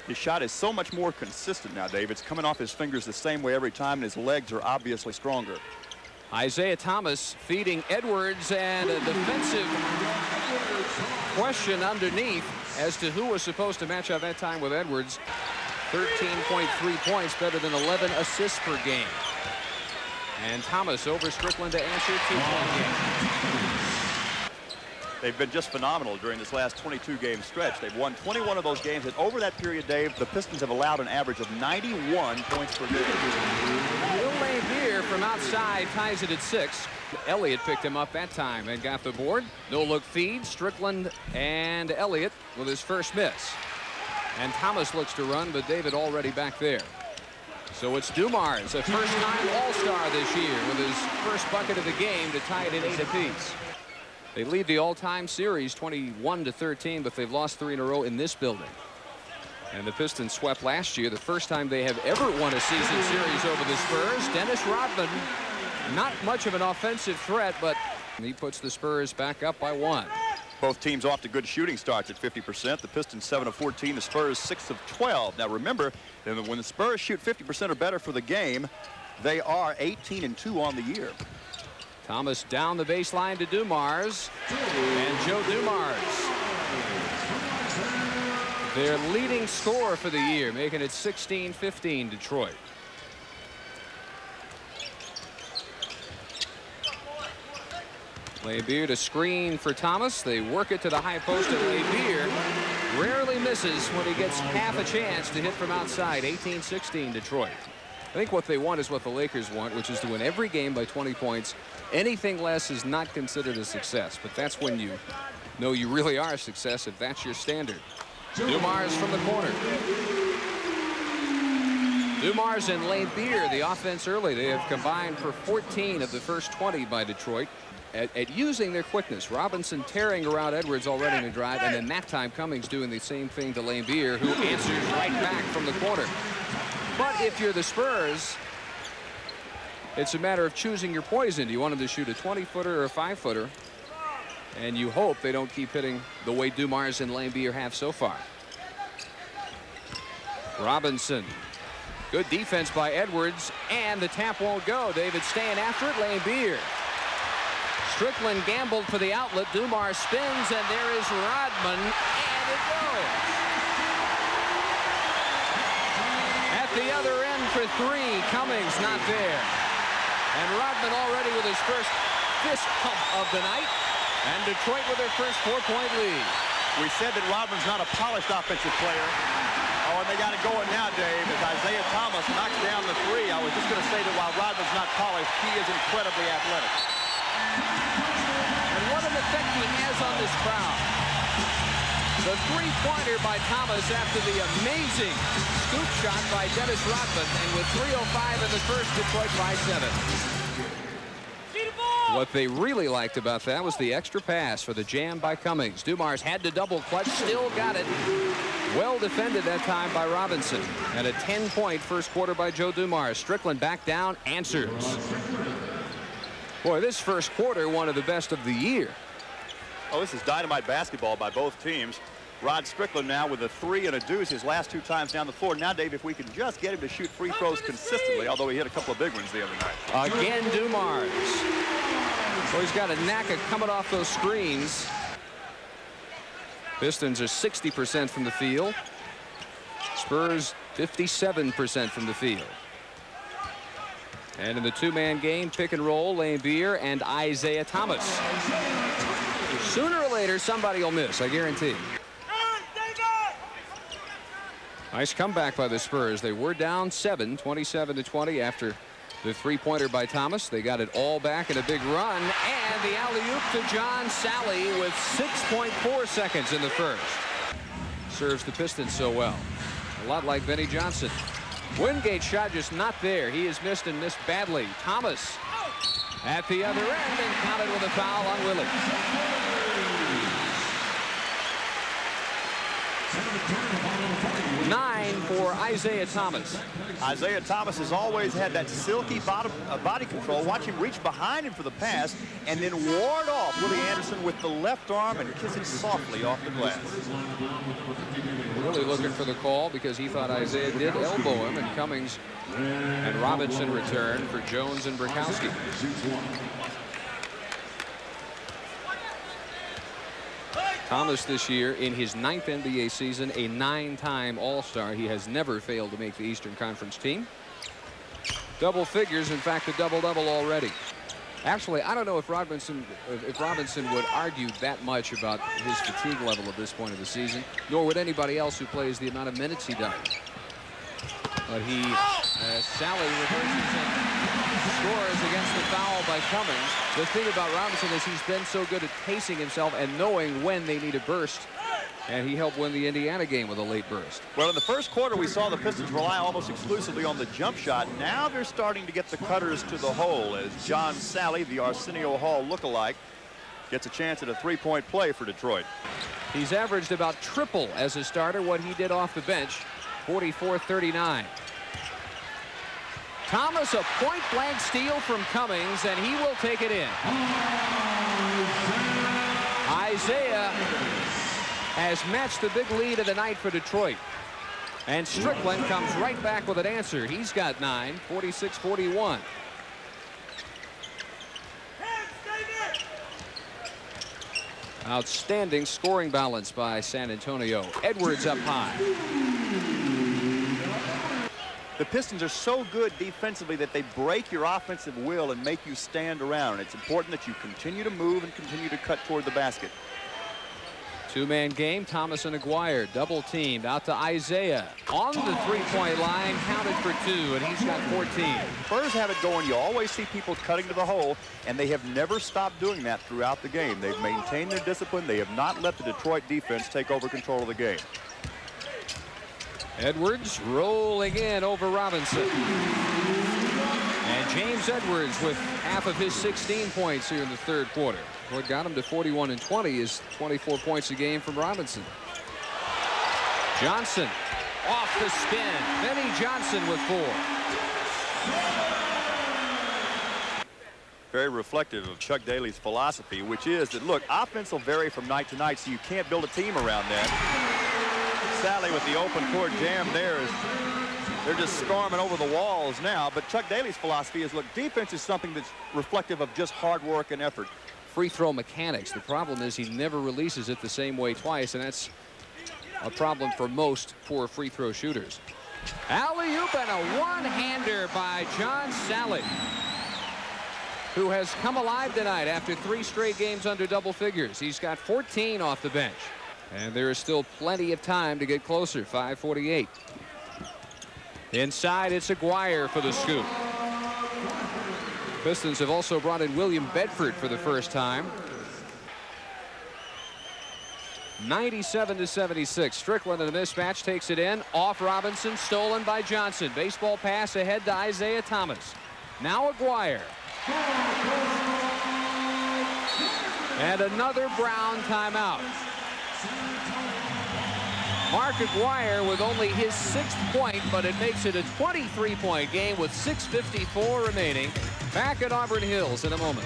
His shot is so much more consistent now, Dave. It's coming off his fingers the same way every time, and his legs are obviously stronger. Isiah Thomas feeding Edwards, and a defensive question underneath as to who was supposed to match up that time with Edwards. 13.3 points, better than 11 assists per game. And Thomas over Strickland to answer 2-point game. They've been just phenomenal during this last 22-game stretch. They've won 21 of those games, and over that period, Dave, the Pistons have allowed an average of 91 points per game. Will Lambier from outside ties it at 6. Elliott picked him up that time and got the board. No-look feed. Strickland and Elliott with his first miss. And Thomas looks to run, but David already back there. So it's Dumars, a first-time All-Star this year, with his first bucket of the game to tie it at 8 apiece. They lead the all-time series 21-13, but they've lost 3 in a row in this building. And the Pistons swept last year, the first time they have ever won a season series over the Spurs. Dennis Rodman, not much of an offensive threat, but he puts the Spurs back up by 1. Both teams off to good shooting starts at 50%. The Pistons 7 of 14, the Spurs 6 of 12. Now remember, when the Spurs shoot 50% or better for the game, they are 18-2 on the year. Thomas down the baseline to Dumars, and Joe Dumars, their leading scorer for the year, making it 16-15 Detroit. Lambier to screen for Thomas. They work it to the high post, and Lambier rarely misses when he gets half a chance to hit from outside. 18-16 Detroit. I think what they want is what the Lakers want, which is to win every game by 20 points. Anything less is not considered a success, but that's when you know you really are a success if that's your standard. Dumars from the corner. Dumars and Lambier, the offense early. They have combined for 14 of the first 20 by Detroit at using their quickness. Robinson tearing around Edwards already in the drive, and then that time Cummings doing the same thing to Lambier, who answers right back from the corner. But if you're the Spurs, it's a matter of choosing your poison. Do you want them to shoot a 20-footer or a 5-footer? And you hope they don't keep hitting the way Dumars and Lambier have so far. Robinson. Good defense by Edwards, and the tap won't go. David staying after it. Lambier. Strickland gambled for the outlet. Dumars spins, and there is Rodman, and it goes. At the other end for 3, Cummings not there. And Rodman already with his first fist pump of the night. And Detroit with their first 4-point lead. We said that Rodman's not a polished offensive player. Oh, and they got it going now, Dave, as Isiah Thomas knocks down the 3. I was just going to say that while Rodman's not polished, he is incredibly athletic. And what an effect he has on this crowd. The 3-pointer by Thomas after the amazing scoop shot by Dennis Rodman. And with 3:05 in the first, Detroit by 7. What they really liked about that was the extra pass for the jam by Cummings. Dumars had to double clutch, still got it. Well defended that time by Robinson. And a 10-point first quarter by Joe Dumars. Strickland back down, answers. Boy, this first quarter, one of the best of the year. Oh, this is dynamite basketball by both teams. Rod Strickland now with a 3 and a deuce his last 2 times down the floor. Now, Dave, if we can just get him to shoot free throws consistently, although he hit a couple of big ones the other night. Again, Dumars. So he's got a knack of coming off those screens. Pistons are 60% from the field. Spurs 57% from the field. And in the 2-man game, pick and roll, Lambier and Isiah Thomas. Sooner or later, somebody will miss, I guarantee. Nice comeback by the Spurs. They were down 7, 27-20 after the 3-pointer by Thomas. They got it all back in a big run, and the alley-oop to John Sally with 6.4 seconds in the first. Serves the Pistons so well. A lot like Benny Johnson. Wingate's shot just not there. He has missed and missed badly. Thomas at the other end and counted with a foul on Willie. 9 for Isiah Thomas. Isiah Thomas has always had that silky body control. Watch him reach behind him for the pass and then ward off Willie Anderson with the left arm and kiss it softly off the glass. really looking for the call because he thought Isiah did elbow him, and Cummings and Robinson return for Jones and Brikowski. Thomas this year in his 9th NBA season, a 9-time All-Star. He has never failed to make the Eastern Conference team. Double figures, in fact, a double-double already. Actually, I don't know if Robinson would argue that much about his fatigue level at this point of the season, nor would anybody else who plays the amount of minutes he does. But Sally reverses and scores against the foul by Cummings. The thing about Robinson is he's been so good at pacing himself and knowing when they need a burst. And he helped win the Indiana game with a late burst. Well, in the first quarter, we saw the Pistons rely almost exclusively on the jump shot. Now they're starting to get the cutters to the hole as John Sally, the Arsenio Hall lookalike, gets a chance at a three-point play for Detroit. He's averaged about triple as a starter what he did off the bench, 44-39. Thomas, a point-blank steal from Cummings, and he will take it in. Isiah has matched the big lead of the night for Detroit. And Strickland comes right back with an answer. He's got 9, 46-41. Outstanding scoring balance by San Antonio. Edwards up high. The Pistons are so good defensively that they break your offensive will and make you stand around. It's important that you continue to move and continue to cut toward the basket. Two-man game, Thomas and Aguirre double teamed out to Isiah on the three-point line, counted for 2, and he's got 14. Spurs have it going. You always see people cutting to the hole, and they have never stopped doing that throughout the game. They've maintained their discipline. They have not let the Detroit defense take over control of the game. Edwards rolling in over Robinson. And James Edwards with half of his 16 points here in the third quarter. What got him to 41 and 20 is 24 points a game from Robinson. Johnson off the spin. Benny Johnson with 4. Very reflective of Chuck Daly's philosophy, which is that, look, offense will vary from night to night, so you can't build a team around that. Sally with the open court jam there is they're just storming over the walls now. But Chuck Daly's philosophy is, look, defense is something that's reflective of just hard work and effort. Free throw mechanics. The problem is he never releases it the same way twice, and that's a problem for most poor free throw shooters. Alley-oop and a one-hander by John Sally, who has come alive tonight after 3 straight games under double figures. He's got 14 off the bench. And there is still plenty of time to get closer. 5:48. Inside, it's Aguirre for the scoop. Pistons have also brought in William Bedford for the first time. 97-76. Strickland in a mismatch takes it in. Off Robinson, stolen by Johnson. Baseball pass ahead to Isiah Thomas. Now Aguirre. And another Brown timeout. Mark Aguirre with only his 6th point, but it makes it a 23-point game with 6:54 remaining. Back at Auburn Hills in a moment.